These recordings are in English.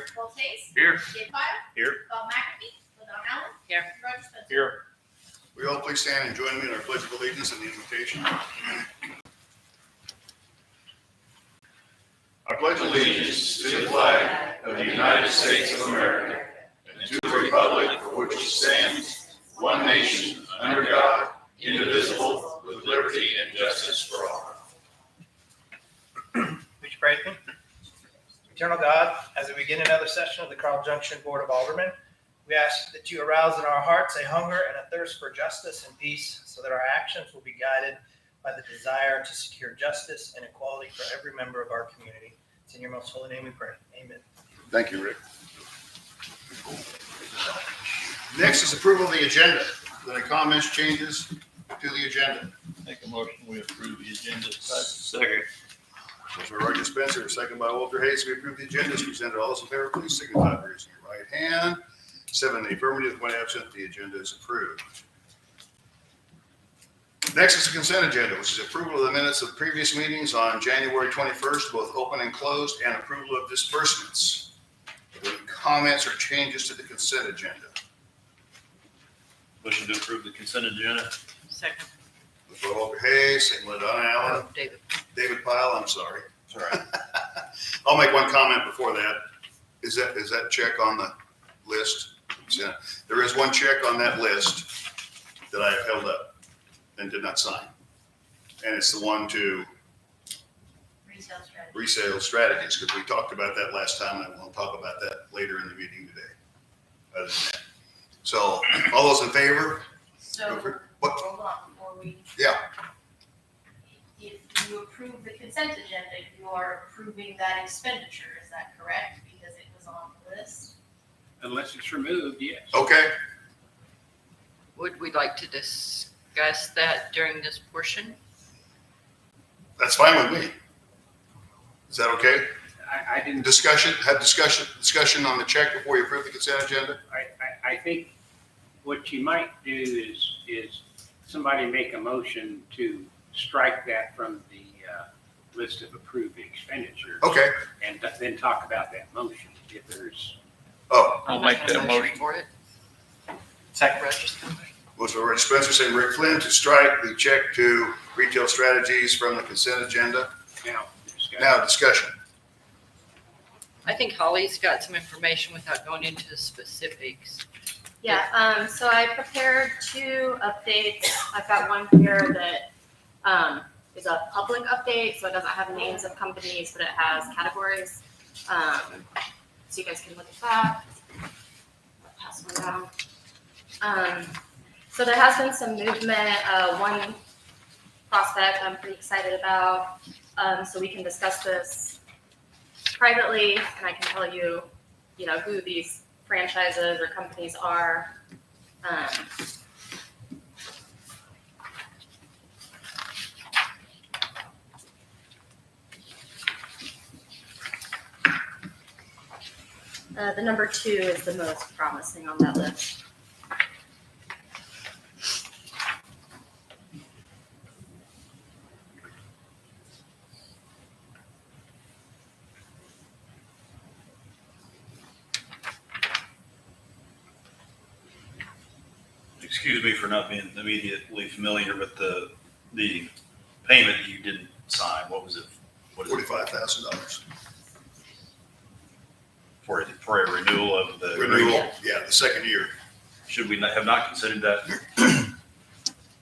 Here. Paul Chase. Here. Dave Pyle. Here. Bob McAfee. LaDon Allen. Here. Roger Spencer. Here. We all please stand and join me in our pledge of allegiance and the invocation. I pledge allegiance to the flag of the United States of America and to the republic for which it stands, one nation, under God, indivisible, with liberty and justice for all. Would you pray with me? Eternal God, as we begin another session of the Carl Junction Board of Alderman, we ask that you arouse in our hearts a hunger and a thirst for justice and peace so that our actions will be guided by the desire to secure justice and equality for every member of our community. It's in your most holy name we pray. Amen. Thank you, Rick. Next is approval of the agenda. Are there any comments, changes to the agenda? Make a motion, we approve the agenda. Second. Motion by Roger Spencer, second by Walter Hayes. We approve the agenda as presented. All those in favor, please signify by raising your right hand. 7 in the affirmative, 1 absent. The agenda is approved. Next is the consent agenda, which is approval of the minutes of previous meetings on January 21st, both open and closed, and approval of disbursements. Are there any comments or changes to the consent agenda? Motion to approve the consent agenda. Second. Motion by Walter Hayes, second by Don Allen. David. David Pyle, I'm sorry. Sorry. I'll make one comment before that. Is that check on the list? Yeah. There is one check on that list that I have held up and did not sign. And it's the one to resale strategies, because we talked about that last time, and I want to talk about that later in the meeting today. Other than that. So, all those in favor? So, What? hold on before we. Yeah. If you approve the consent agenda, you are approving that expenditure, is that correct? Because it was on the list. Unless it's removed, yes. Okay. Would we like to discuss that during this portion? That's fine with me. Is that okay? I didn't, Have discussion on the check before you approve the consent agenda? I think what you might do is somebody make a motion to strike that from the list of approved expenditures. Okay. And then talk about that motion if there's. Oh, I'll make that motion. For it. Second. motion by Roger Spencer, saying Rick Flynn to strike the check to Retail Strategies from the consent agenda. Now, discussion. I think Holly's got some information without going into the specifics. Yeah, so I prepared 2 updates. I've got one here that is a public update, so it doesn't have names of companies, but it has categories. So you guys can look at that. I'll pass one down. So there has been some movement. One prospect I'm pretty excited about. So we can discuss this privately, and I can tell you, who these franchises or companies are. The number 2 is the most promising on that list. Excuse me for not being immediately familiar with the payment that you didn't sign. What was it? What is it? $45,000. For a renewal of the Renewal, yeah, the second year. Should we have not considered that?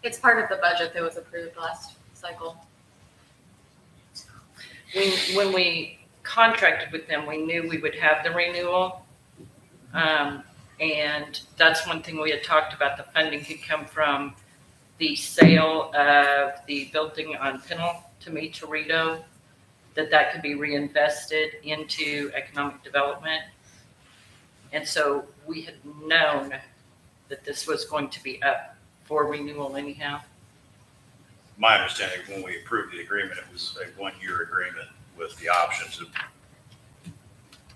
It's part of the budget that was approved last cycle. When we contracted with them, we knew we would have the renewal. And that's one thing we had talked about. The funding could come from the sale of the building on Pennell to me, Torito, that could be reinvested into economic development. And so we had known that this was going to be up for renewal anyhow. My understanding, when we approved the agreement, it was a 1-year agreement with the option to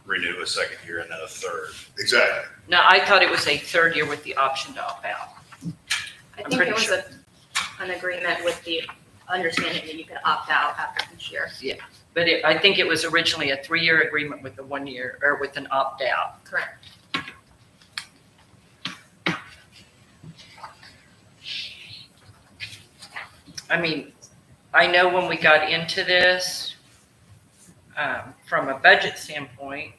renew a second year and then a third. Exactly. No, I thought it was a 3rd year with the option to opt out. I I'm think pretty it was sure. an agreement with the understanding that you could opt out after each year. Yeah. But I think it was originally a 3-year agreement with a 1 year, or with an opt-out. Correct. I mean, I know when we got into this, from a budget standpoint,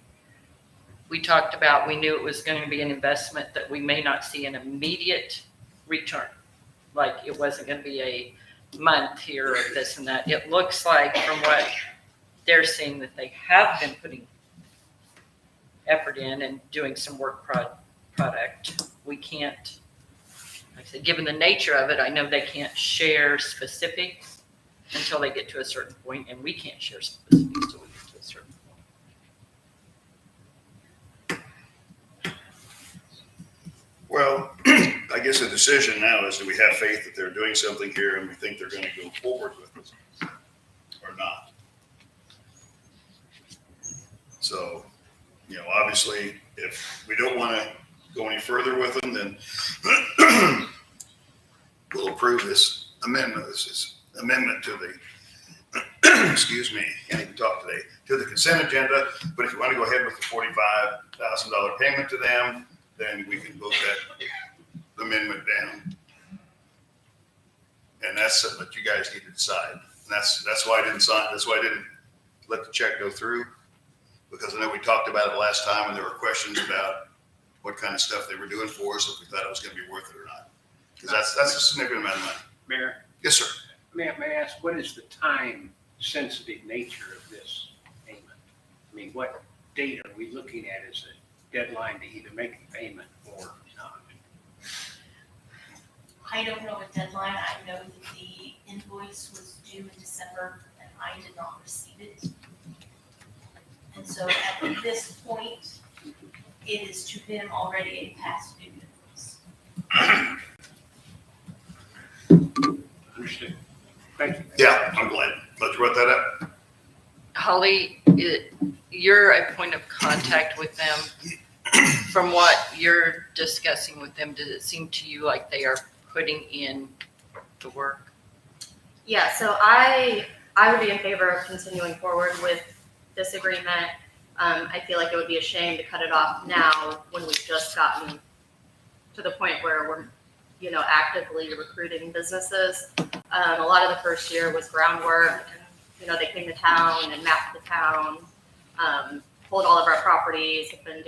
we talked about, we knew it was going to be an investment that we may not see an immediate return. Like it wasn't going to be a month here or this and that. It looks like from what they're seeing that they have been putting effort in and doing some work product. We can't, like I said, given the nature of it, I know they can't share specifics until they get to a certain point, and we can't share specifics until we get to a certain point. Well, I guess the decision now is, do we have faith that they're doing something here and we think they're gonna go forward with it or not? So, you know, obviously, if we don't wanna go any further with them, then we'll approve this amendment. This is amendment to the, excuse me, can't even talk today, to the consent agenda. But if you want to go ahead with the $45,000 payment to them, then we can vote that amendment down. And that's something that you guys need to decide. And that's why I didn't sign, that's why I didn't let the check go through. Because I know we talked about it last time and there were questions about what kind of stuff they were doing for us, if we thought it was going to be worth it or not. Because that's a significant amount of money. Mayor, Yes, sir. may I ask, what is the time-sensitive nature of this payment? I mean, what date are we looking at as a deadline to either make the payment or not? I don't know a deadline. I know that the invoice was due in December and I did not receive it. And so at this point, it is to them already a past due invoice. Understood. Thank you. Yeah, I'm glad you brought that up. Holly, you're a point of contact with them. From what you're discussing with them, does it seem to you like they are putting in the work? Yeah, so I would be in favor of continuing forward with this agreement. I feel like it would be a shame to cut it off now when we've just gotten to the point where we're, you know, actively recruiting businesses. A lot of the first year was groundwork, and, you know, they came to town and mapped the town, pulled all of our properties, have been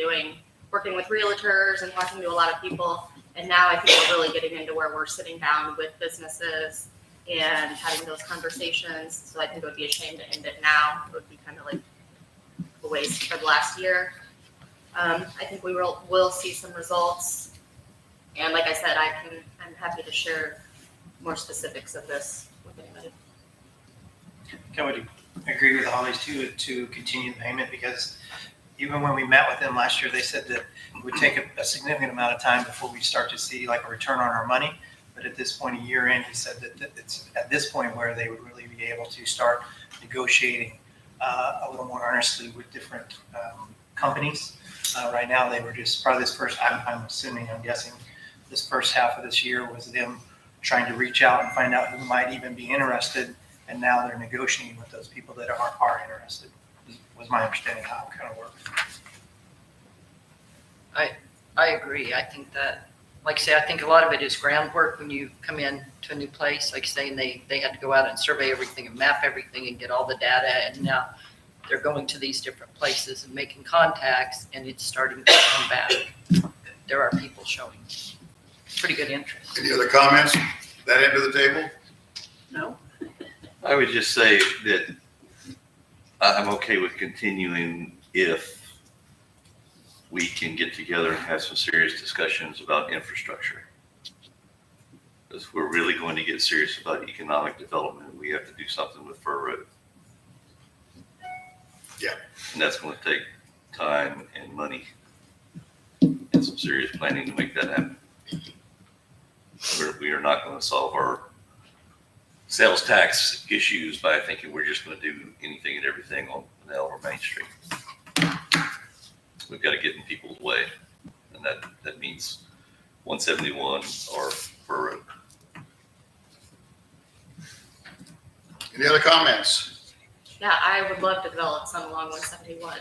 working with realtors and talking to a lot of people. And now I think we're really getting into where we're sitting down with businesses and having those conversations. So I think it would be a shame to end it now. It would be kind of like a waste for the last year. I think we will see some results. And like I said, I'm happy to share more specifics of this with anybody. I would agree with the Hollies to continue the payment, because even when we met with them last year, they said that it would take a significant amount of time before we start to see like a return on our money. But at this point, a year in, he said that it's at this point where they would really be able to start negotiating a little more earnestly with different companies. Right now, they were just probably this first, I'm guessing this first half of this year was them trying to reach out and find out who might even be interested. And now they're negotiating with those people that are interested, was my understanding of how it kind of works. I agree. I think that, like I say, I think a lot of it is groundwork when you come in to a new place, like saying they had to go out and survey everything and map everything and get all the data. And now they're going to these different places and making contacts, and it's starting to come back. There are people showing pretty good interest. Any other comments? That end of the table? No? I would just say that I'm okay with continuing if we can get together and have some serious discussions about infrastructure. Because we're really going to get serious about economic development, we have to do something with Fur Road. Yeah. And that's going to take time and money and some serious planning to make that happen. We are not going to solve our sales tax issues by thinking we're just going to do anything and everything on the Elmer Main Street. We've got to get in people's way, and that means 171 or Fur Road. Any other comments? Yeah, I would love to develop some along 171.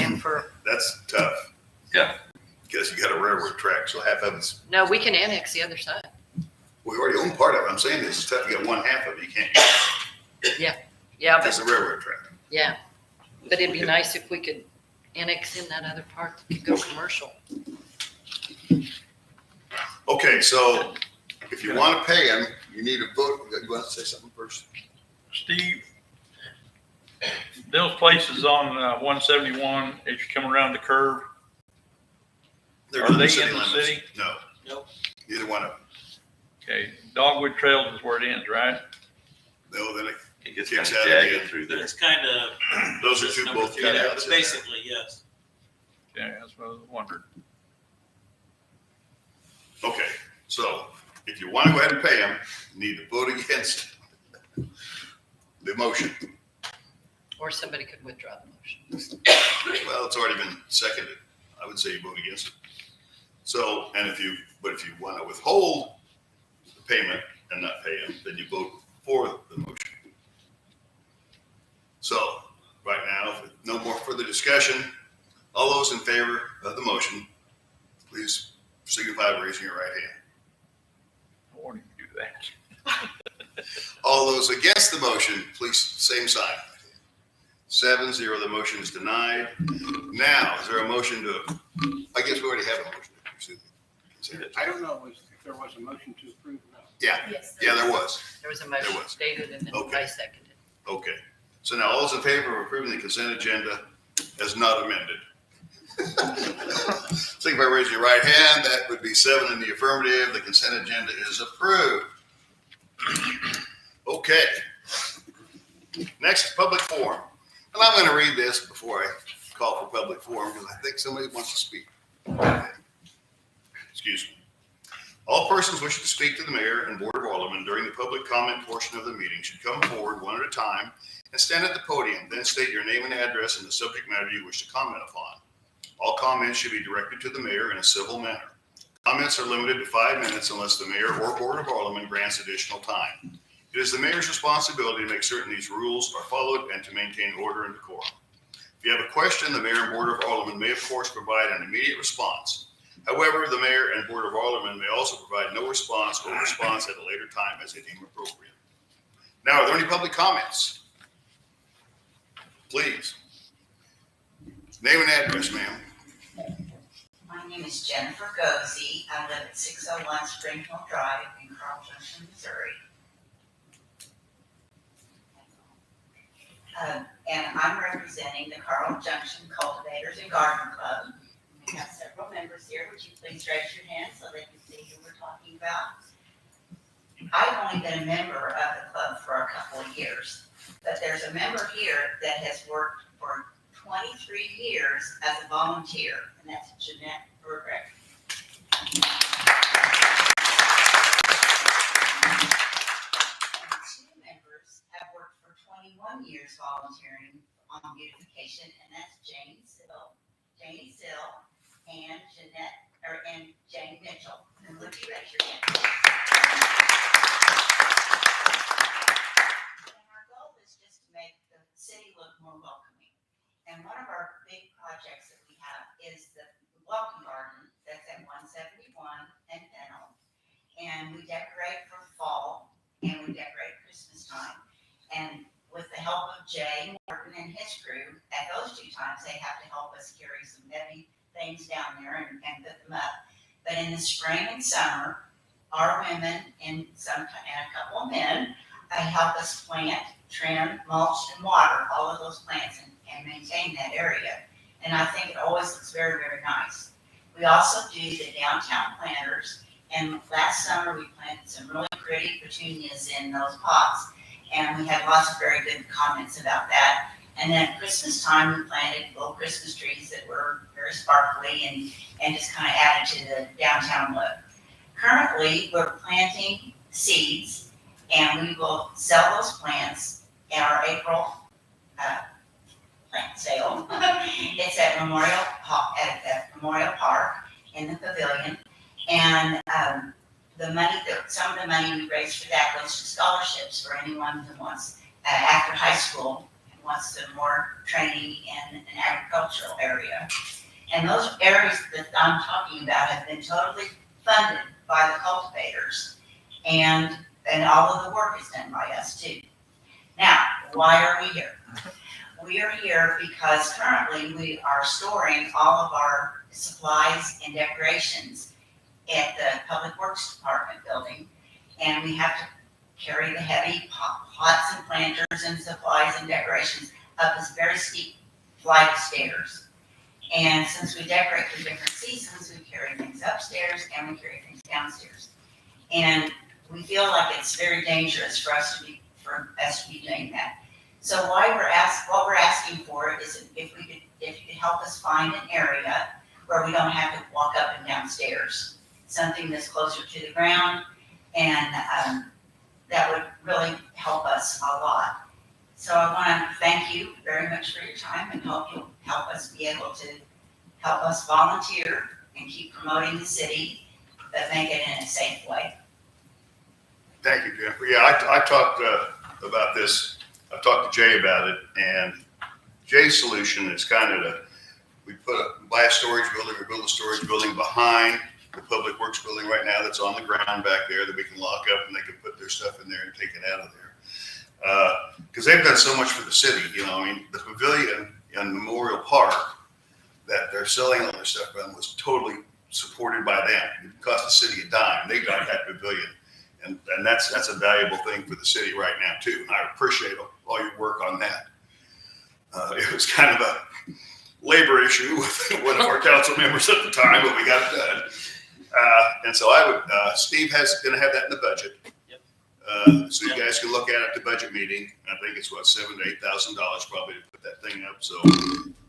And for, That's tough. Yeah. Because you got a railroad track, so half of it's, no, we can annex the other side. we already own part of it. I'm saying this is tough. You got one half of it. You can't use Yeah, it. It's but, a railroad track. yeah. But it'd be nice if we could annex in that other part that could go commercial. Okay, so if you want to pay them, you need a vote. You want to say something first? Steve, those places on 171, as you come around the curve, They're Are not they city in the limits. city? No. Nope. Neither one of them. okay, Dogwood Trails is where it ends, right? No, then It gets Kicks kind of out jagged again. through there. It's kind of. those are two both cut Yeah, outs. but basically, yes. Yeah, that's what I was wondering. Okay, so if you want to go ahead and pay them, you need to vote against the motion. Or somebody could withdraw the motion. Well, it's already been seconded. I would say you vote against it. So, but if you want to withhold the payment and not pay them, then you vote for the motion. So, right now, with no more further discussion, all those in favor of the motion, please signify by raising your right hand. I won't even do that. All those against the motion, please, same sign. 7-0, the motion is denied. Now, is there a motion to, I guess we already have a motion to pursue the I don't know if there was a motion to approve or not. Yeah, Yes. yeah, there was. There was a There motion was. stated and then Okay. I seconded. Okay. So now all those in favor of approving the consent agenda as not amended? Signify by raising your right hand. That would be 7 in the affirmative. The consent agenda is approved. Okay. Next is public forum. And I'm going to read this before I call for public forum because I think somebody wants to speak. Excuse me. All persons wishing to speak to the mayor and board of aldermen during the public comment portion of the meeting should come forward one at a time and stand at the podium. Then state your name and address and the subject matter you wish to comment upon. All comments should be directed to the mayor in a civil manner. Comments are limited to 5 minutes unless the mayor or board of aldermen grants additional time. It is the mayor's responsibility to make certain these rules are followed and to maintain order and decorum. If you have a question, the mayor and board of aldermen may of course provide an immediate response. However, the mayor and board of aldermen may also provide no response or response at a later time as they deem appropriate. Now, are there any public comments? Please. Name and address, ma'am. My name is Jennifer Gozy. I live at 601 Spring Hill Drive in Carl Junction, Missouri. And I'm representing the Carl Junction Cultivators and Garden Club. We have several members here. Would you please raise your hand so they can see who we're talking about? I've only been a member of the club for a couple of years, but there's a member here that has worked for 23 years as a volunteer, and that's Jeanette Burbeck. And 2 members have worked for 21 years volunteering on beautification, and that's Janie Sill, and Jane Mitchell. And would you raise your hand? And our goal is just to make the city look more welcoming. And one of our big projects that we have is the welcome garden that's at 171 and Pennell. And we decorate for fall and we decorate Christmas time. And with the help of Jay Morton and his crew, at those 2 times, they have to help us carry some heavy things down there and put them up. But in the spring and summer, our women and a couple of men help us plant, trim, mulch, and water all of those plants and maintain that area. And I think it always looks very, very nice. We also do the downtown planters, and last summer we planted some really pretty petunias in those pots, and we had lots of very good comments about that. And then at Christmas time, we planted little Christmas trees that were very sparkly and just kind of added to the downtown look. Currently, we're planting seeds, and we will sell those plants in our April plant sale. It's at Memorial Park in the pavilion, and some of the money we raise for that goes to scholarships for anyone who wants after high school and wants some more training in an agricultural area. And those areas that I'm talking about have been totally funded by the cultivators, and all of the work is done by us too. Now, why are we here? We are here because currently we are storing all of our supplies and decorations at the Public Works Department building, and we have to carry the heavy pots and planters and supplies and decorations up this very steep flight of stairs. And since we decorate for different seasons, we carry things upstairs and we carry things downstairs. And we feel like it's very dangerous for us to be doing that. So what we're asking for is if you could help us find an area where we don't have to walk up and down stairs, something that's closer to the ground, and that would really help us a lot. So I want to thank you very much for your time and help us be able to help us volunteer and keep promoting the city, but make it in a safe way. Thank you, Jennifer. Yeah, I talked about this. I've talked to Jay about it, and Jay's solution is kind of we buy a storage building or build a storage building behind the Public Works building right now that's on the ground back there that we can lock up and they can put their stuff in there and take it out of there. Because they've done so much for the city, I mean, the pavilion and Memorial Park that they're selling all their stuff on was totally supported by them. It cost the city a dime. They got that pavilion. And that's a valuable thing for the city right now too. And I appreciate all your work on that. It was kind of a labor issue with one of our council members at the time, but we got it done. And so Steve going to have that in the budget. So you guys can look at it at the budget meeting. I think it's $7,000 to $8,000 probably to put that thing up. So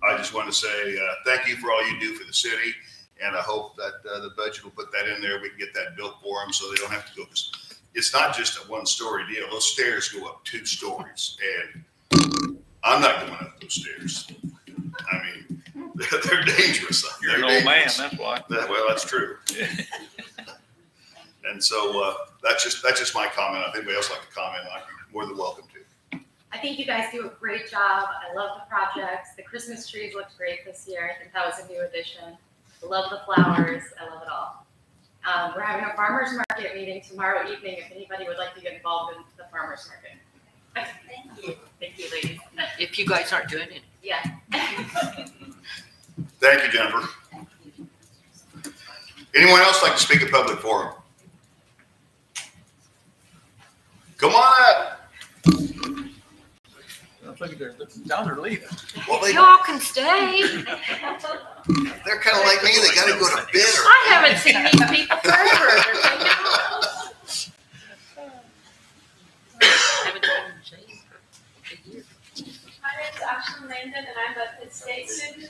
I just want to say thank you for all you do for the city. And I hope that the budget will put that in there. We can get that built for them so they don't have to go. It's not just a one-story deal. Those stairs go up 2 stories, and I'm not going up those stairs. I mean, they're dangerous. You're an old man, that's why. Well, that's true. And so that's just my comment. If anybody else like to comment, I'd be more than welcome to. I think you guys do a great job. I love the projects. The Christmas trees looked great this year. I think that was a new addition. I love the flowers. I love it all. We're having a farmer's market meeting tomorrow evening if anybody would like to get involved in the farmer's market. Thank you. Thank you, ladies. If you guys aren't doing it. Yeah. Thank you, Jennifer. Anyone else like to speak at public forum? Come on up. Look at their, now they're leaving. Well, Y'all can stay. they're kind of like me. They got to go to bed. I haven't seen these people forever. They're taking off. Haven't seen Jane for a year. My name is Ashley Landon, and I'm a Pitt State student.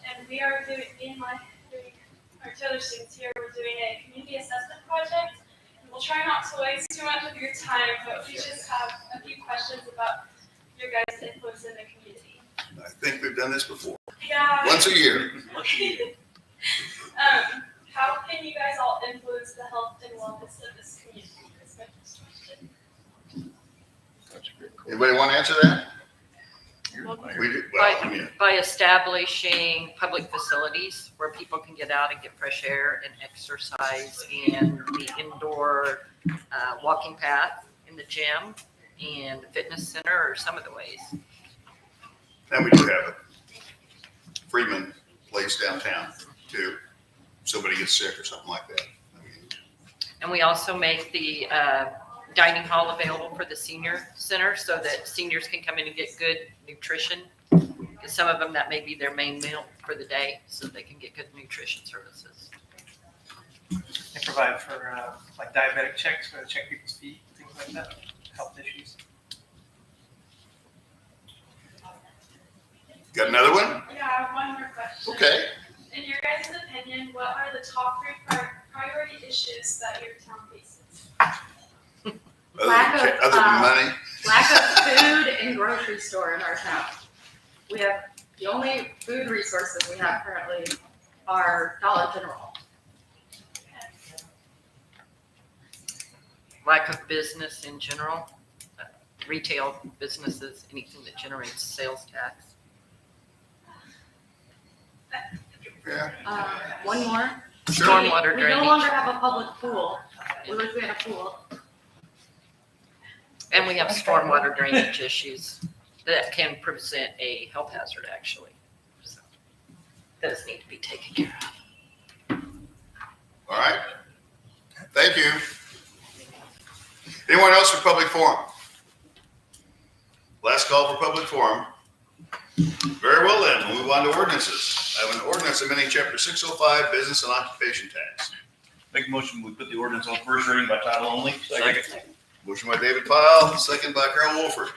And we are doing our two other students here. We're doing a community assessment project. And we'll try not to waste too much of your time, but we just have a few questions about your guys' influence in the community. I think we've done this before. Yeah. Once a year. How can you guys all influence the health and wellness of this community? That's my first question. That's a good call. Anybody want to answer that? You're the mayor. We do. Well, I mean, By establishing public facilities where people can get out and get fresh air and exercise, and the indoor walking path in the gym and the fitness center are some of the ways. and we do have a Freeman place downtown too. Somebody gets sick or something like that. I mean, And we also make the dining hall available for the senior center so that seniors can come in and get good nutrition. Because some of them, that may be their main meal for the day, so they can get good nutrition services. They provide for like diabetic checks, where they check people's feet, things like that, health issues. got another one? Yeah, I have one more question. Okay. In your guys' opinion, what are the top 3 priority issues that your town faces? Lack of, Other than money. Lack of food and grocery store in our town. We have, the only food resources we have currently are Dollar General. Lack of business in general. retail businesses, anything that generates sales tax. Yeah, One more. sure. Stormwater We no drainage. longer have a public pool. We wish we had a pool. And we have stormwater drainage issues that can present a health hazard, actually. So, those need to be taken care of. All right. Thank you. Anyone else for public forum? Last call for public forum. Very well then, we'll move on to ordinances. I have an ordinance amending chapter 605, business and occupation tax. Make a motion, we put the ordinance on first reading by title only. Second. Motion by David Pyle, second by Carol Wolford.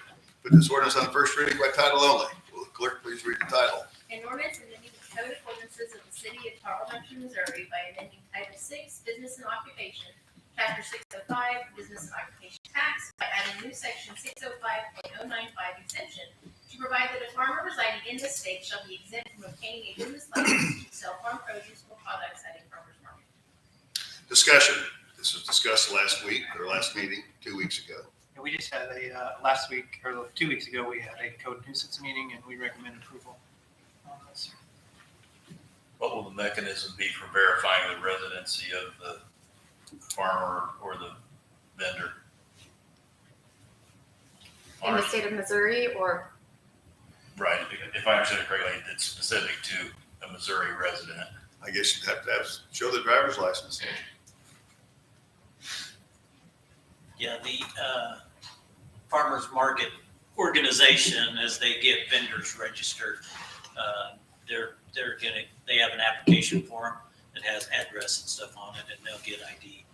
Put this ordinance on first reading by title only. Will the clerk please read the title? An ordinance amending the code of ordinances of the city of Carl Junction, Missouri by amending Title VI, Business and Occupation, Chapter 605, Business and Occupation Tax, by adding new section 605.095 exemption to provide that a farmer residing in this state shall be exempt from obtaining a business license to sell farm produce or products at a farmer's market. Discussion. This was discussed last week or last meeting, 2 weeks ago. And we just had last week, or 2 weeks ago, we had a code nuisance meeting and we recommend approval on this. What will the mechanism be for verifying the residency of the farmer or the vendor? In the state of Missouri or? Right, if I understand it correctly, it's specific to a Missouri resident. I guess you'd have to show the driver's license. Yeah, the farmers market organization, as they get vendors registered, they have an application form that has address and stuff on it, and they'll get ID.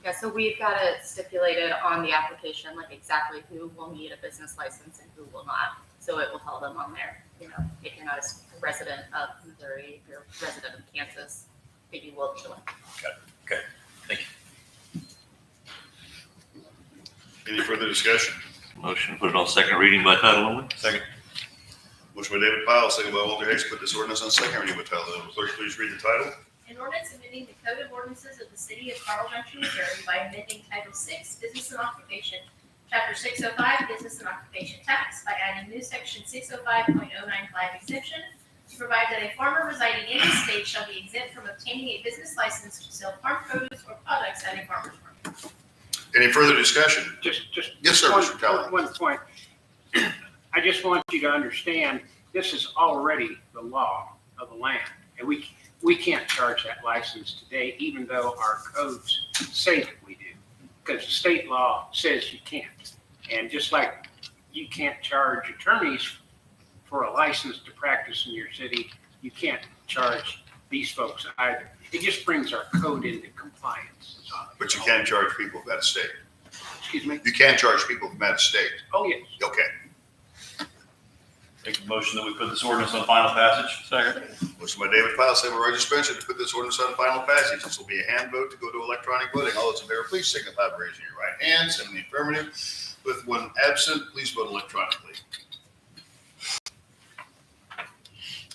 Yeah, so we've got it stipulated on the application, like exactly who will need a business license and who will not. So it will tell them on there, if you're not a resident of Missouri, if you're a resident of Kansas, maybe you will join. Okay, thank you. Any further discussion? Motion to put it on second reading by title only. Second. Motion by David Pyle, second by Walter Hicks, put this ordinance on second reading by title only. Clerk, please read the title. An ordinance amending the code of ordinances of the city of Carl Junction, Missouri by amending Title VI, Business and Occupation, Chapter 605, Business and Occupation Tax, by adding new section 605.095 exemption to provide that a farmer residing in the state shall be exempt from obtaining a business license to sell farm produce or products at a farmer's market. Any further discussion? Just. Yes, sir, Mr. Teller. One point. I just want you to understand, this is already the law of the land. And we can't charge that license today, even though our codes say that we do. Because the state law says you can't. And just like you can't charge attorneys for a license to practice in your city, you can't charge these folks either. It just brings our code into compliance. But you can charge people from out of state. Excuse me? You can charge people from out of state. Oh, yes. Okay. Make a motion that we put this ordinance on final passage. Second. Motion by David Pyle, second by Roger Spencer to put this ordinance on final passage. This will be a hand vote to go to electronic voting. All those in favor, please signify by raising your right hand. Seven in the affirmative. With one absent, please vote electronically.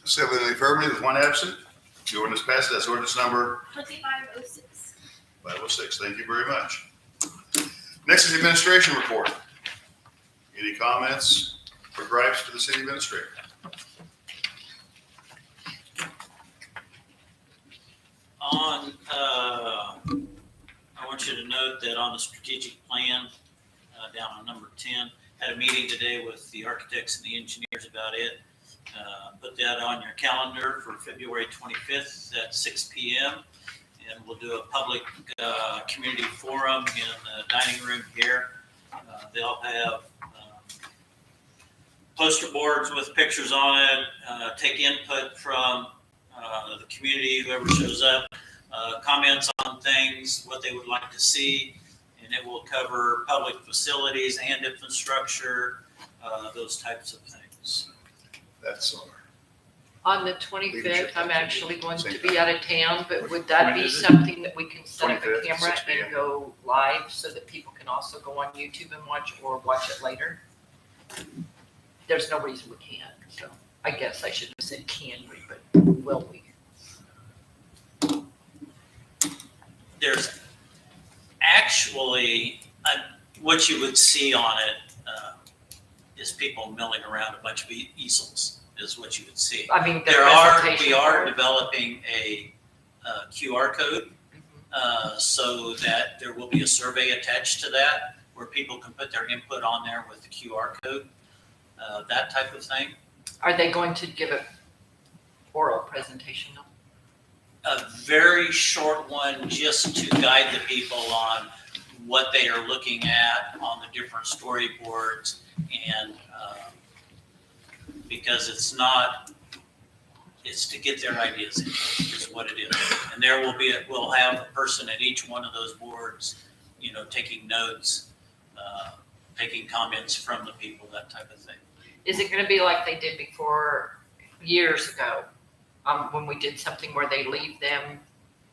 7 in the affirmative with 1 absent. The ordinance passes. That's ordinance number 2506. 506. Thank you very much. Next is the administration report. Any comments or gripes to the city administrator? I want you to note that on the strategic plan, down on number 10, had a meeting today with the architects and the engineers about it. Put that on your calendar for February 25th at 6 p.m. And we'll do a public community forum in the dining room here. They'll have poster boards with pictures on it, take input from the community, whoever shows up, comments on things, what they would like to see, and it will cover public facilities and infrastructure, those types of things. That's all. On the 25th, I'm actually going to be out of town, but would that be something that we can set up a 25th, camera 6 p.m. and go live so that people can also go on YouTube and watch or watch it later? There's no reason we can't, so I guess I shouldn't have said can we, but will we? There's actually what you would see on it is people milling around a bunch of easels, is what you would see. I mean, the We presentation are part. developing a QR code so that there will be a survey attached to that where people can put their input on there with the QR code, that type of thing. Are they going to give an oral presentation? A very short one just to guide the people on what they are looking at on the different storyboards and because it's to get their ideas in, is what it is. And we'll have a person at each one of those boards, taking notes, taking comments from the people, that type of thing. Is it going to be like they did before years ago? When we did something where they leave them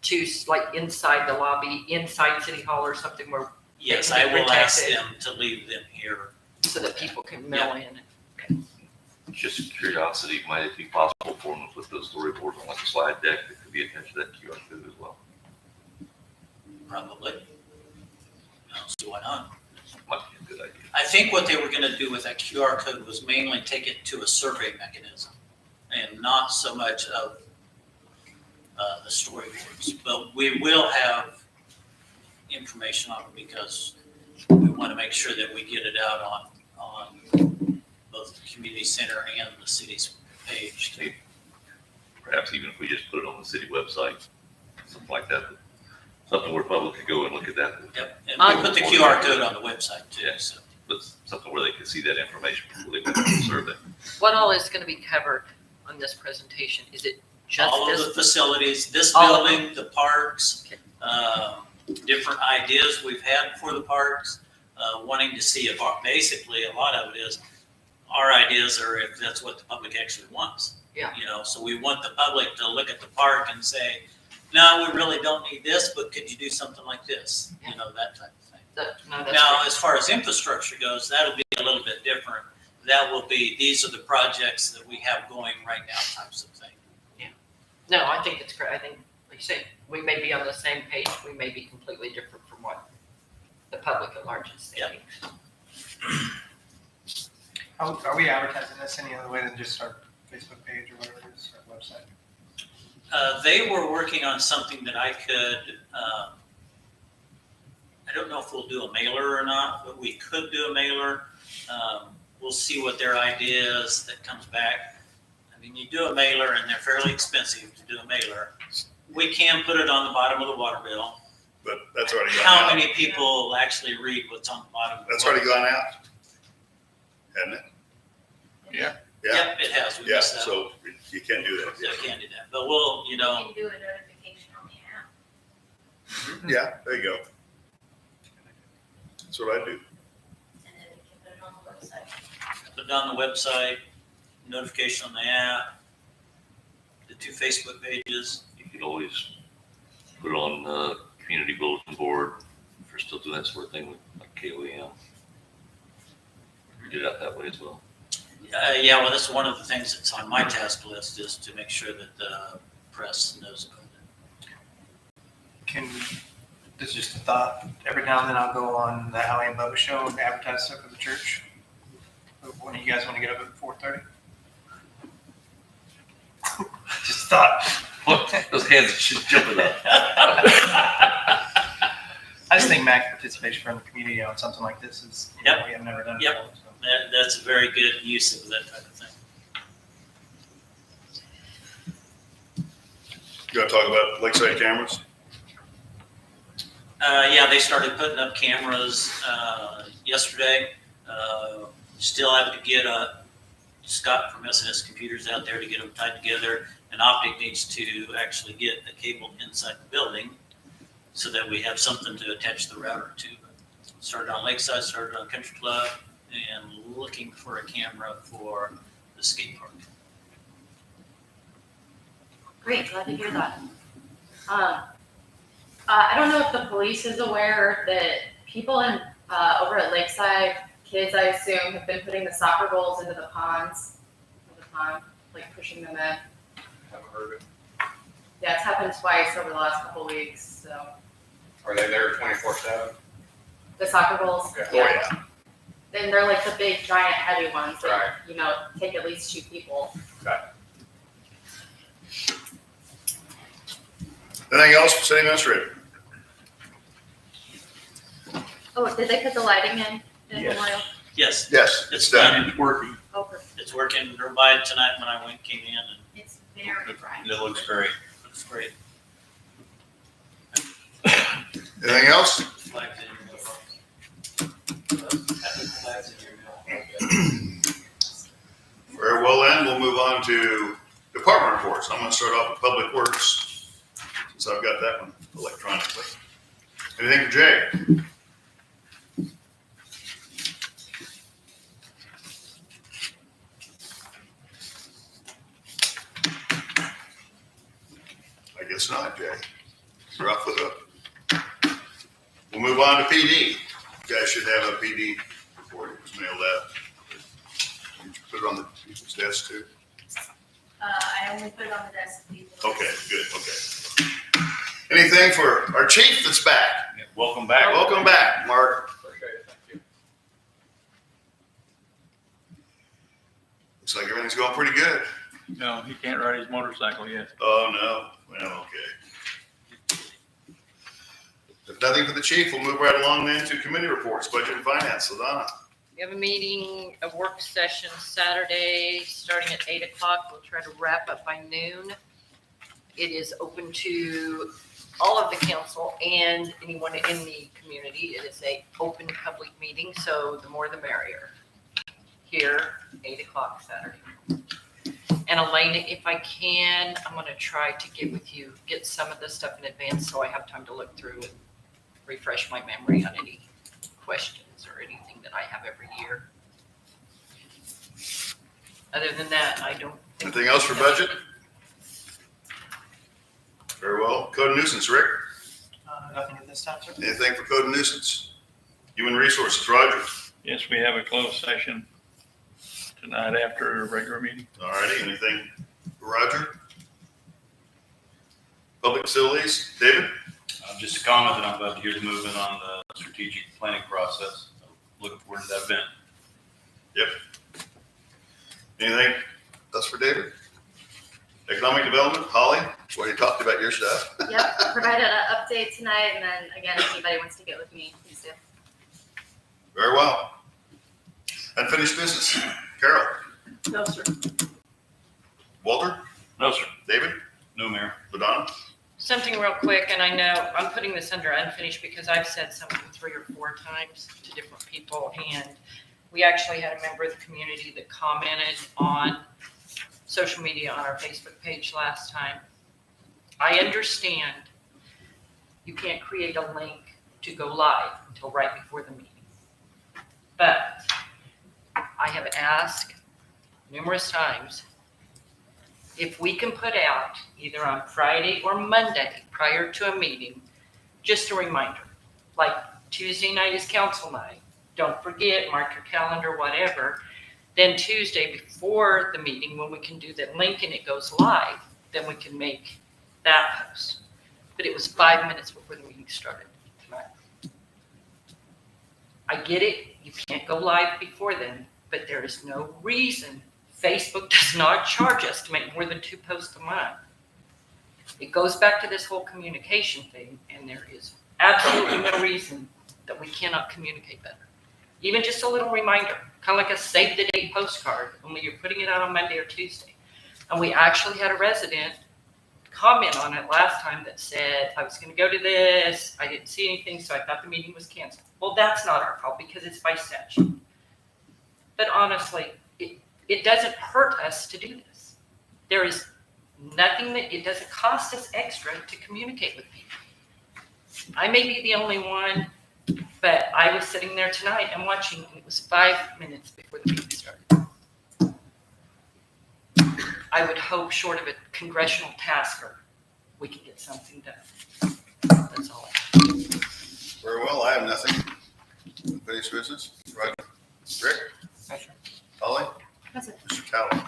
to like inside the lobby, inside City Hall or something where. Yes, they can I be will ask protected them to leave them here. so that people can mail in. Just curiosity, might it be possible for them to put those storyboards on like a slide deck that could be attached to that QR code as well? Probably. I don't see why not. Might be a good idea. I think what they were gonna do with that QR code was mainly take it to a survey mechanism and not so much of the storyboards. But we will have information on it because we want to make sure that we get it out on both the community center and the city's page too. Perhaps even if we just put it on the city website, something like that, something where public could go and look at that. Yep, and we put the QR code on the website too, Yeah. so. But something where they can see that information before they go to the survey. What all is going to be covered on this presentation? Is it just All of this? the facilities, this All of building, the parks, different ideas we've had for the parks, wanting to see if, basically, a lot of it is, our ideas are if that's what the public actually wants. Yeah. So we want the public to look at the park and say, no, we really don't need this, but could you do something like this? That type of thing. No, that's Now, great. as far as infrastructure goes, that'll be a little bit different. That will be, these are the projects that we have going right now types of thing. No, I think it's great. I think, like you say, we may be on the same page. We may be completely different from what the public at large is thinking. Are we advertising this any other way than just our Facebook page or whatever it is, our website? They were working on something that I could, I don't know if we'll do a mailer or not, but we could do a mailer. We'll see what their idea is that comes back. I mean, you do a mailer and they're fairly expensive to do a mailer. We can put it on the bottom of the water bill. But that's already gone How out. many people actually read what's on the bottom? Of the That's water already gone out, hasn't it? Yeah. Yeah, Yep, it has. We yeah, missed that. so you can't do that. So I can't do that, but we'll, You can do a notification on the app, Yeah, there you go. That's what I do. and then we can put it on the website. put it on the website, notification on the app, the 2 Facebook pages. You could always put it on the community bulletin board if you're still doing that sort of thing with like KOEM. We did it that way as well. Yeah, well, that's one of the things that's on my task list is to make sure that the press knows about it. This is just a thought, every now and then I'll go on the Alley and Bubba show and advertise stuff for the church. When you guys want to get up at 4:30? Just a thought. Those hands should jump it up. I just think Mac's participation from the community on something like this is, we have never done it Yep. before. So. That's a very good use of that type of thing. You want to talk about lakeside cameras? Yeah, they started putting up cameras yesterday. Still have to get Scott from S&S Computers out there to get them tied together. And Optic needs to actually get a cable inside the building so that we have something to attach the router to. Started on Lakeside, started on Country Club, and looking for a camera for the skate park. Great, glad to hear that. I don't know if the police is aware that people in over at Lakeside, kids I assume, have been putting the soccer goals into the ponds all the time, like pushing them in. Haven't heard it. Yeah, it's happened twice over the last couple of weeks, so. Are they there 24/7? The soccer goals? Okay. Oh, yeah. And they're like the big, giant, heavy ones Right. that, you know, take at least 2 people. Anything else for city administrator? Oh, did they put the lighting in Yes. Memorial? Yes, Yes, it's done. It's working. Oh, perfect. it's working. Drove by it tonight when I came in and It's very bright. It looks great. it's great. Anything else? Flags in your mailbox. Flags in your mailbox. Very well then, we'll move on to department reports. I'm gonna start off with Public Works, since I've got that one electronically. Anything for Jay? I guess not, Jay. You're off the hook. We'll move on to PD. You guys should have a PD report. It was mailed out. Did you put it on the people's desk too? I only put it on the desk. Okay, good, okay. Anything for our chief that's back? Welcome back. Welcome back, Mark. Looks like everything's going pretty good. No, he can't ride his motorcycle yet. Oh, no. Well, okay. If nothing for the chief, we'll move right along then to committee reports, budget and finance. LaDonna. We have a meeting, a work session Saturday, starting at 8 o'clock. We'll try to wrap up by noon. It is open to all of the council and anyone in the community. It is a open public meeting, so the more the merrier. Here, 8 o'clock Saturday. And Elena, if I can, I'm gonna try to get with you, get some of this stuff in advance so I have time to look through and refresh my memory on any questions or anything that I have every year. Other than that, I don't. think- Anything else for budget? Very well. Code and nuisance, Rick. Nothing at this time, sir. Anything for code and nuisance? Human resources, Roger. Yes, we have a closed session tonight after a regular meeting. All righty, anything for Roger? Public facilities, David? Just a comment that I'm glad to hear the movement on the strategic planning process. Looking forward to that event. Anything else for David? Economic development, Holly, we already talked about your stuff. Yep, provided an update tonight, and then again, if anybody wants to get with me, please do. Very well. Unfinished business, Carol, No, sir. Walter, No, sir. David, No, Mayor. LaDonna? Something real quick, and I know I'm putting this under unfinished because I've said something 3 or 4 times to different people, and we actually had a member of the community that commented on social media on our Facebook page last time. I understand you can't create a link to go live until right before the meeting. But I have asked numerous times if we can put out either on Friday or Monday prior to a meeting, just a reminder, like Tuesday night is council night. Don't forget, mark your calendar, whatever. Then Tuesday before the meeting, when we can do that link and it goes live, then we can make that post. But it was 5 minutes before the meeting started tonight. I get it, you can't go live before then, but there is no reason. Facebook does not charge us to make more than 2 posts a month. It goes back to this whole communication thing, and there is absolutely no reason that we cannot communicate better. Even just a little reminder, kind of like a save the date postcard, only you're putting it out on Monday or Tuesday. And we actually had a resident comment on it last time that said, I was going to go to this, I didn't see anything, so I thought the meeting was canceled. Well, that's not our fault because it's by statute. But honestly, it doesn't hurt us to do this. There is nothing that, it doesn't cost us extra to communicate with people. I may be the only one, but I was sitting there tonight and watching, and it was 5 minutes before the meeting started. I would hope, short of a congressional tasker, we could get something done. That's all. Very well, I have nothing. Unfinished business, Roger, Rick, Holly, That's it. Mr. Talley,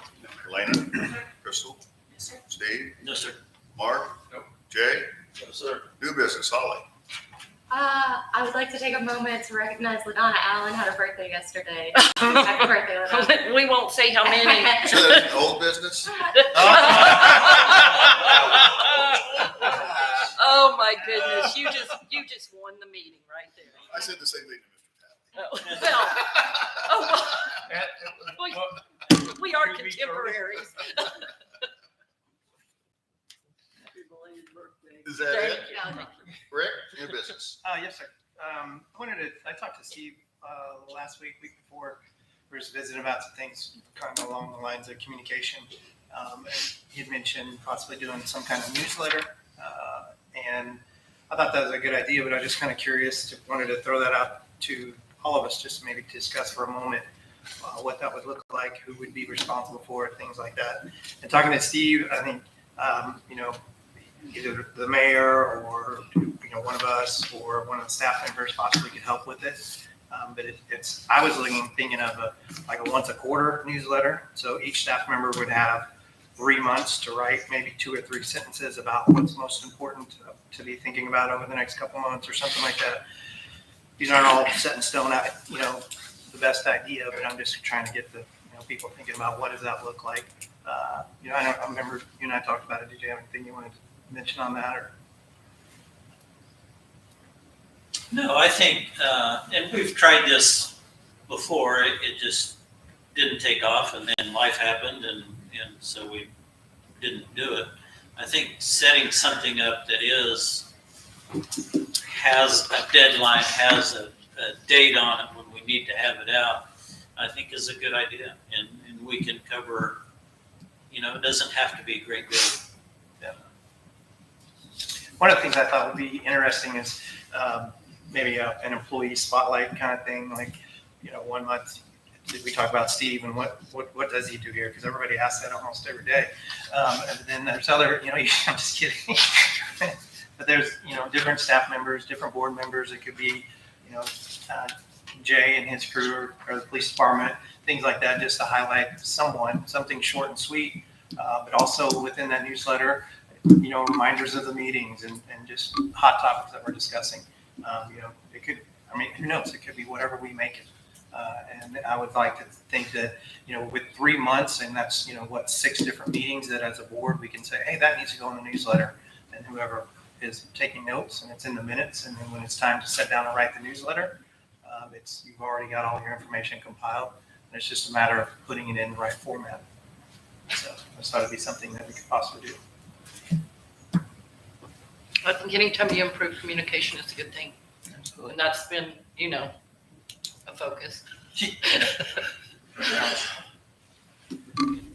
Elena, Crystal, Steve, No, sir. Mark, Jay, No, sir. new business, Holly. I would like to take a moment to recognize LaDonna Allen had her birthday yesterday. Happy birthday, LaDonna. We won't say how many. So that's old business? Oh my goodness, you just won the meeting right there. I said the same thing to Mr. Oh, well, oh, well, we are contemporaries. Is that Thank it? you. Rick, new business. Yes, sir. I talked to Steve, last week before. We were just visiting about some things kind of along the lines of communication. And he had mentioned possibly doing some kind of newsletter. And I thought that was a good idea, but I was just kind of curious, wanted to throw that out to all of us, just maybe to discuss for a moment what that would look like, who would be responsible for it, things like that. And talking to Steve, I think, either the mayor or, one of us or one of the staff members possibly could help with it. But I was thinking of a once a quarter newsletter. So each staff member would have 3 months to write maybe 2 or 3 sentences about what's most important to be thinking about over the next couple months or something like that. These aren't all set in stone, the best idea, but I'm just trying to get the people thinking about what does that look like. I remember you and I talked about it. Did you have anything you wanted to mention on that? Or No, I think, and we've tried this before, it just didn't take off, and then life happened, and so we didn't do it. I think setting something up that has a deadline, has a date on it when we need to have it out, I think is a good idea. And we can cover, it doesn't have to be a great deal. Yeah. One of the things I thought would be interesting is maybe an employee spotlight kind of thing. Like, 1 month, did we talk about Steve and what does he do here? Because everybody asks that almost every day. And then there's other, I'm just kidding. But there's, different staff members, different board members. It could be, Jay and his crew or the police department, things like that, just to highlight something short and sweet. But also within that newsletter, reminders of the meetings and just hot topics that we're discussing. It could, who knows? It could be whatever we make it. And I would like to think that, with 3 months and that's, 6 different meetings that as a board, we can say, hey, that needs to go in the newsletter. And whoever is taking notes and it's in the minutes. And then when it's time to sit down and write the newsletter, you've already got all your information compiled. And it's just a matter of putting it in the right format. So I thought it'd be something that we could possibly do. I think anytime you improve communication is a good thing. Absolutely. And that's been, a focus.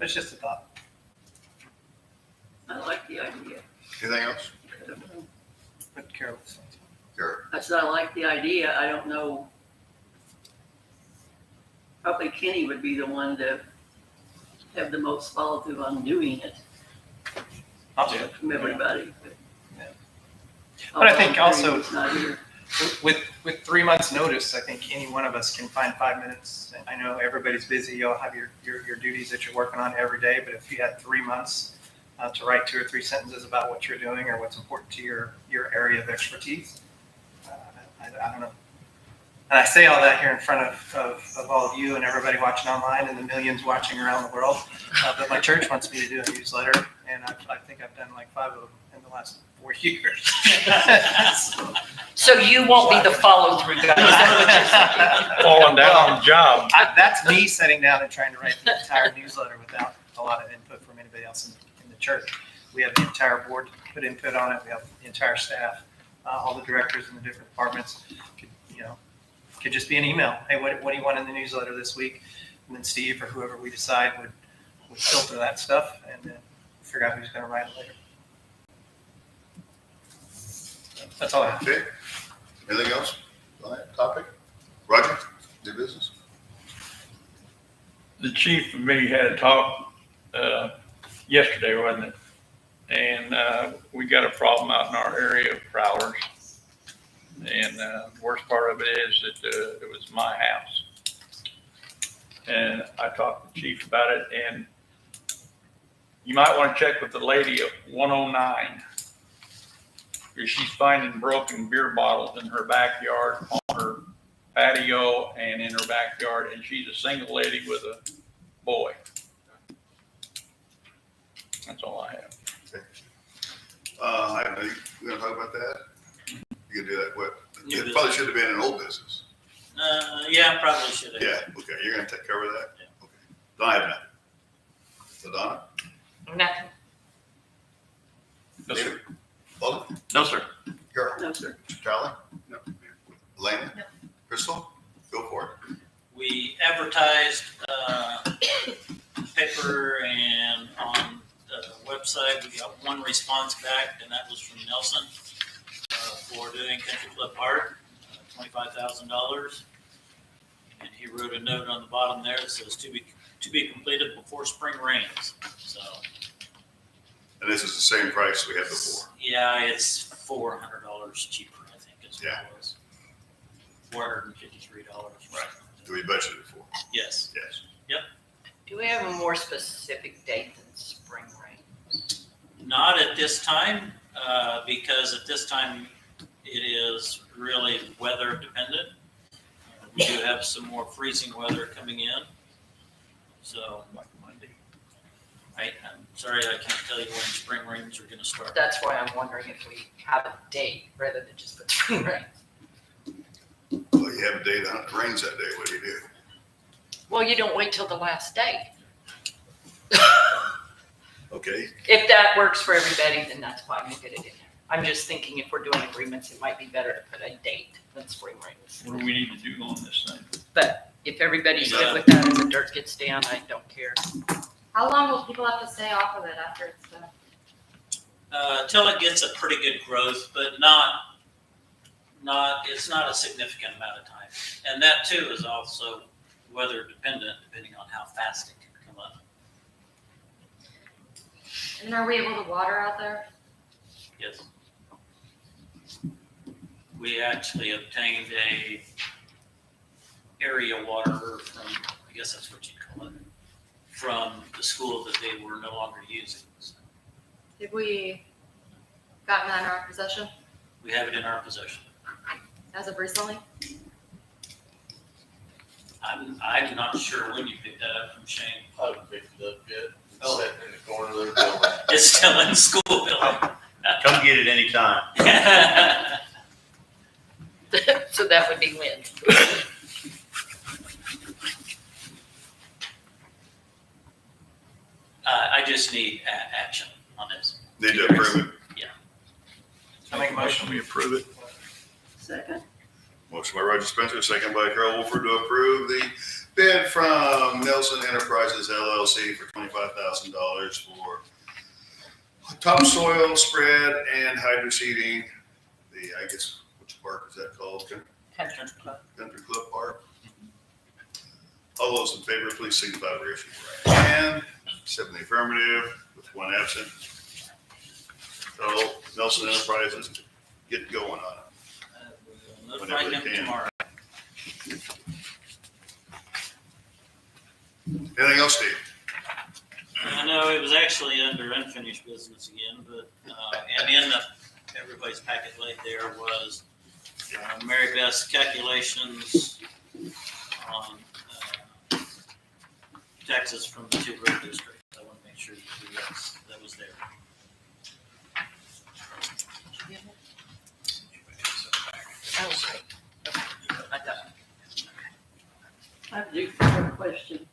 It's just a thought. I like the idea. Anything else? But Carol, Gary? I said I like the idea. I don't know. Probably Kenny would be the one to have the most follow through on doing it I'll do it. from everybody. But I think also it's not here. with 3 months notice, I think any one of us can find 5 minutes. And I know everybody's busy. You'll have your duties that you're working on every day. But if you had 3 months to write 2 or 3 sentences about what you're doing or what's important to your area of expertise, I don't know. And I say all that here in front of all of you and everybody watching online and the millions watching around the world. But my church wants me to do a newsletter, and I think I've done like 5 of them in the last 4 years. So you won't be the follow-through guy. Falling down on the job. That's me sitting down and trying to write the entire newsletter without a lot of input from anybody else in the church. We have the entire board put input on it. We have the entire staff, all the directors in the different departments. Could just be an email. Hey, what do you want in the newsletter this week? And then Steve or whoever we decide would filter that stuff and then figure out who's going to write it later. That's all I have. Okay. Anything else on that topic? Roger, new business? The chief and me had a talk yesterday, wasn't it? And we got a problem out in our area of prowlers. And the worst part of it is that it was my house. And I talked to the chief about it, and you might want to check with the lady at 109 is she's finding broken beer bottles in her backyard, on her patio and in her backyard, and she's a single lady with a boy. That's all I have. I don't know, you gonna talk about that? You can do that, what? New It probably business. should have been an old business. Yeah, probably should have. Yeah, okay, you're gonna take care of that? Yeah. Okay. Don't have nothing. So Donna? Nothing. No, sir. Alden? No, sir. Carol? No, sir. Charlie? No. Elena? No. Crystal? Go for it. We advertised, paper and on the website. We got one response back, and that was from Nelson, for doing Country Club Park, $25,000. And he wrote a note on the bottom there that says to be completed before spring rains. So, And this is the same price we had before. yeah, it's $400 cheaper, I think is what Yeah. it was. $453. Right. Do we budget it for? Yes. Yes. Do we have a more specific date than spring rains? Not at this time, because at this time it is really weather dependent. We do have some more freezing weather coming in. So Like Monday. I'm sorry, I can't tell you when spring rains are gonna start. That's why I'm wondering if we have a date rather than just put spring rains. Well, you have a day that it rains that day, what do you do? Well, you don't wait till the last day. Okay, If that works for everybody, then that's fine, we'll get it in there. I'm just thinking if we're doing agreements, it might be better to put a date than spring rains. What do we need to do on this thing? But if everybody's good with that and the dirt gets down, I don't care. How long will people have to stay off of it after it's done? Till it gets a pretty good growth, but it's not a significant amount of time. And that too is also weather dependent, depending on how fast it can come up. And are we able to water out there? Yes. We actually obtained a area water from, I guess that's what you'd call it, from the school that they were no longer using. So Have we gotten that in our possession we have it in our possession. as of recently? I'm not sure when you picked that up from Shane. I haven't picked it up yet. Oh. It's sitting in the corner of the building. It's still in the school building. Come get it anytime. So that would be when. I just need action on this. need to approve it. I make a motion. We approve it. Second. Motion by Roger Spencer, second by Carol Wolford to approve the bid from Nelson Enterprises LLC for $25,000 for topsoil spread and hydro seeding. I guess, which park is that called? Country Club. Country Club Park. All those in favor, please signify by raising your right hand. 7 in the affirmative, with 1 absent. So Nelson Enterprises, get going on it. We'll notify Whenever him they can. tomorrow. Anything else, Steve? No, it was actually under unfinished business again, but, and in everybody's packet laid there was Mary Beth's calculations on taxes from the 2 road districts. I want to make sure that was there. Oh, great. Okay. I got I have a question.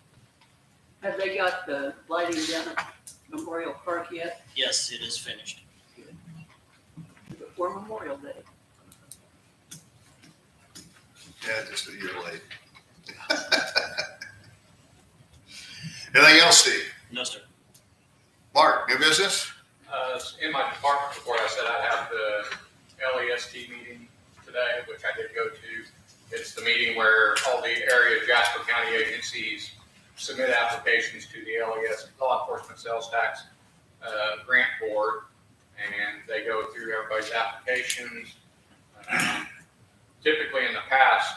Have they got the lighting down at Memorial Park yet? Yes, it is finished. Before Memorial Day. Yeah, just a year late. Anything else, Steve? No, sir. Mark, new business? In my department report, I said I'd have the LEST meeting today, which I did go to. It's the meeting where all the area Jasper County agencies submit applications to the LES, Law Enforcement Sales Tax Grant Board, and they go through everybody's applications. Typically in the past,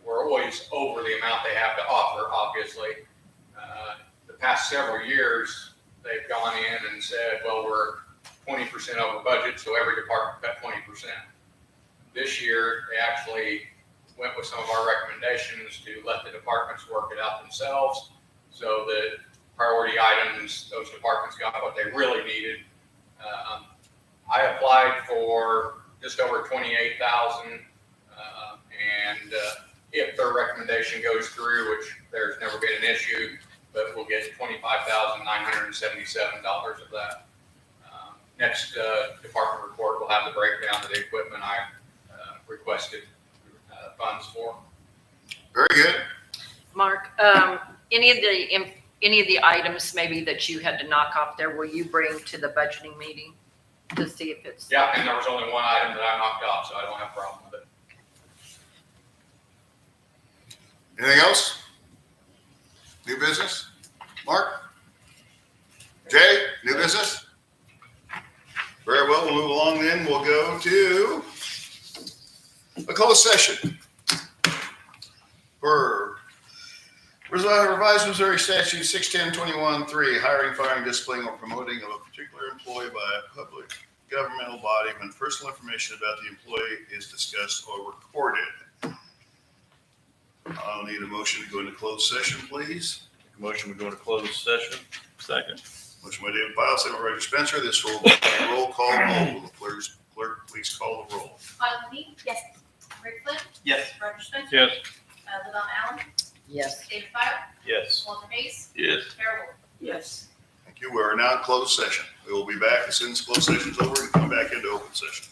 we're always over the amount they have to offer, obviously. The past several years, they've gone in and said, well, we're 20% over budget, so every department cut 20%. This year, they actually went with some of our recommendations to let the departments work it out themselves, so that priority items, those departments got what they really needed. I applied for just over 28,000, and if their recommendation goes through, which there's never been an issue, but we'll get $25,977 of that. Next department report will have the breakdown of the equipment I requested funds for. Very good. Mark, any of the items maybe that you had to knock off there, will you bring to the budgeting meeting to see if it's? Yeah, and there was only one item that I knocked off, so I don't have a problem with it. Anything else? New business? Mark? Jay, new business? Very well, we'll move along then. We'll go to a closed session for revised Missouri statute 610-21-3, hiring, firing, disciplining, or promoting of a particular employee by a public governmental body when personal information about the employee is discussed or recorded. I'll need a motion to go into closed session, please. Motion to go into closed session. Second. Motion by David Pyle, second by Roger Spencer. This will be a roll call vote. Will the clerk please call the roll? Kylie McGee? Yes. Rick Flynn? Yes. Roger Spencer? Yes. Lavelle Allen? Yes. David Pyle? Yes. Walter Hayes? Yes. Carol Wolf? Yes. Thank you. We are now in closed session. We will be back as soon as closed session is over and come back into open session.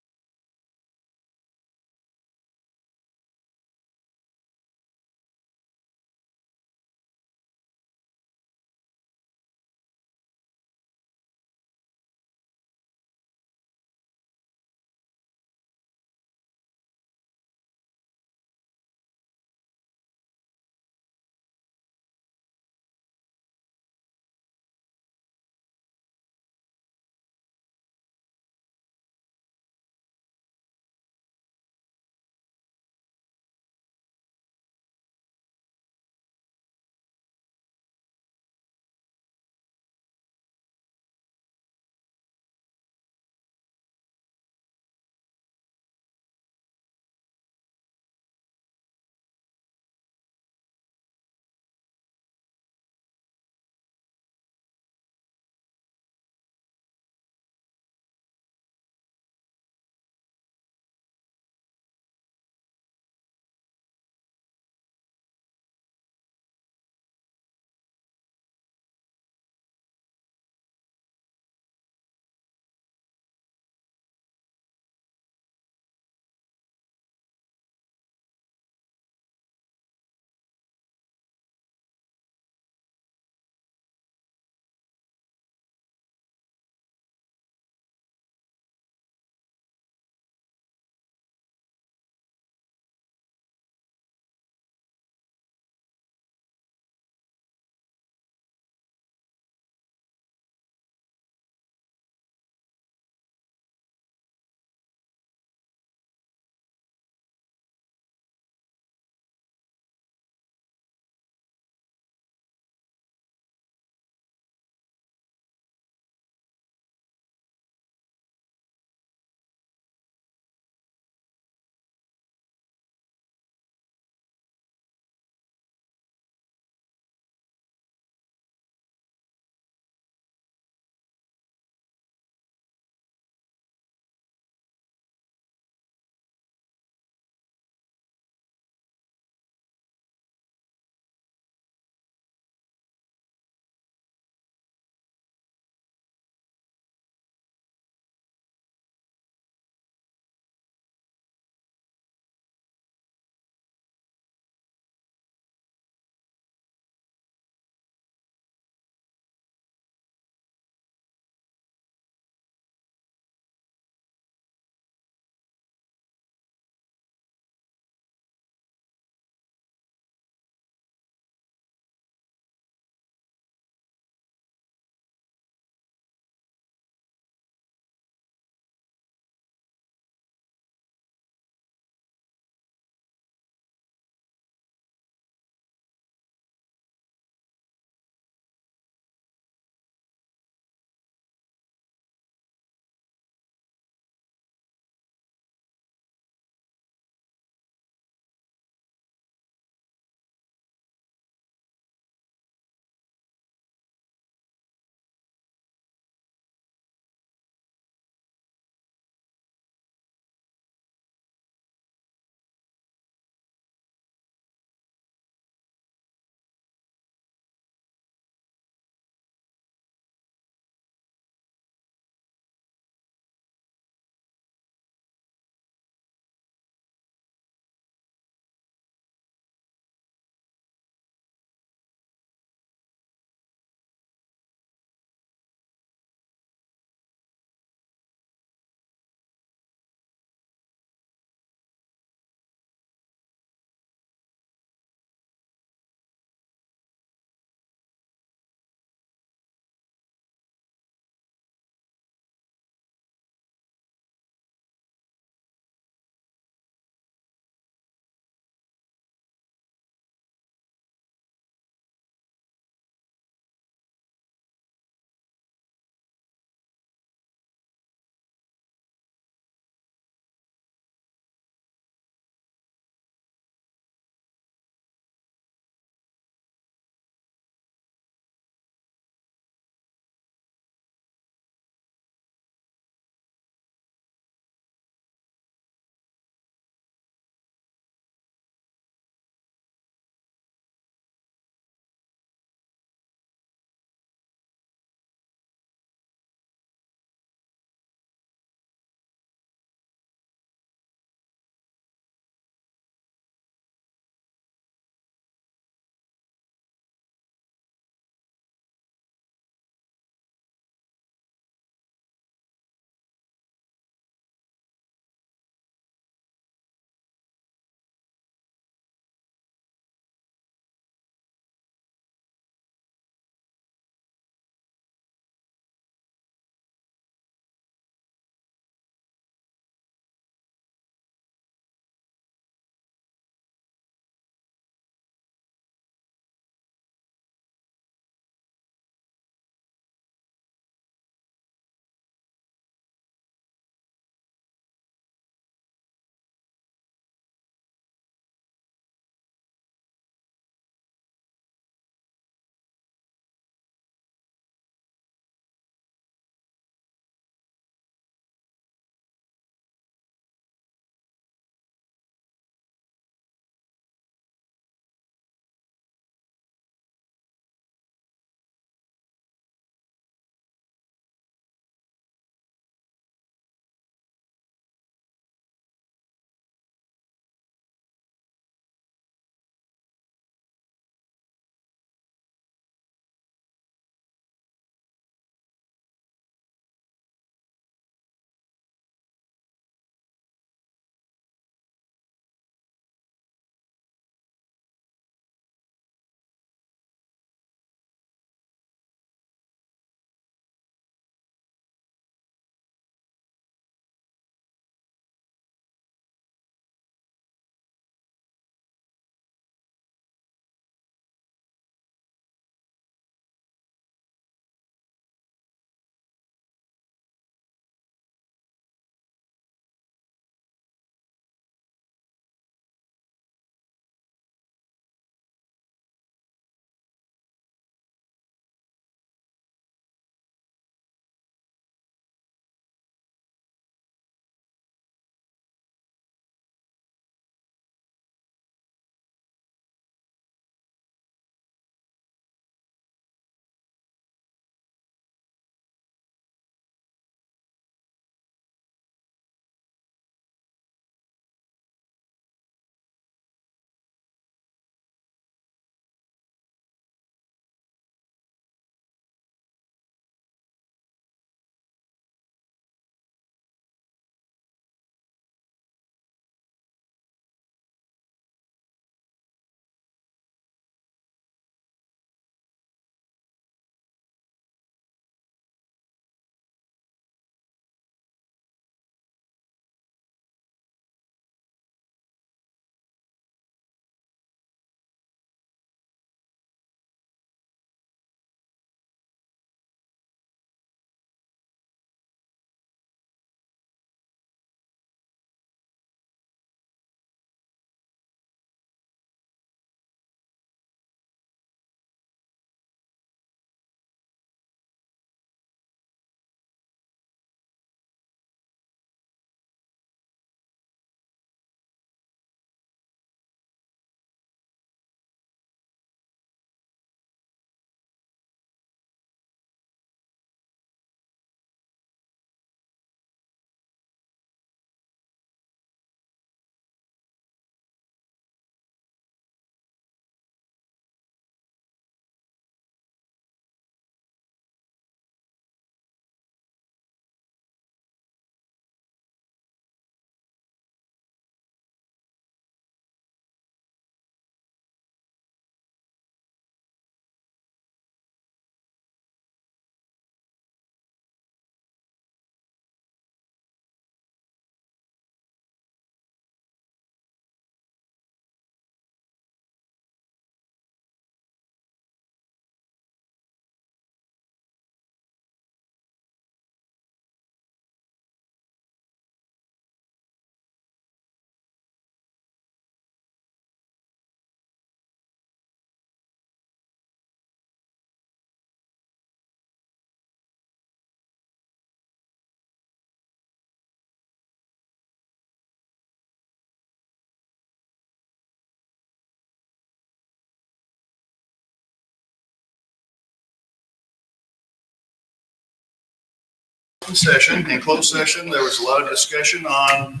open session. In closed session, there was a lot of discussion on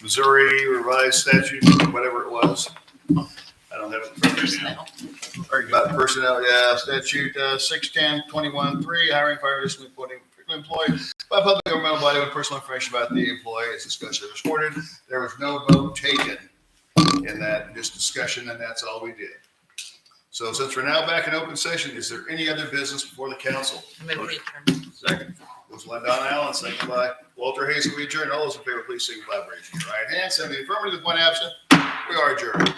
Missouri revised statute, whatever it was. I don't have it in front of me now. About personnel, yeah, statute 610-21-3, hiring, firing, disciplining, appointing particular employee by a public governmental body with personal information about the employee is discussed and recorded. There was no vote taken in that, just discussion, and that's all we did. So since we're now back in open session, is there any other business before the council? Second. Motion by Don Allen, second by Walter Hayes, we adjourn. All those in favor, please signify by raising your right hand. Send the affirmative, one absent. We are adjourned.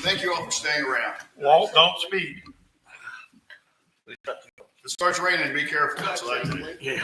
Thank you all for staying around. Walt, don't speed. It starts raining, be careful. That's what I do. Yeah.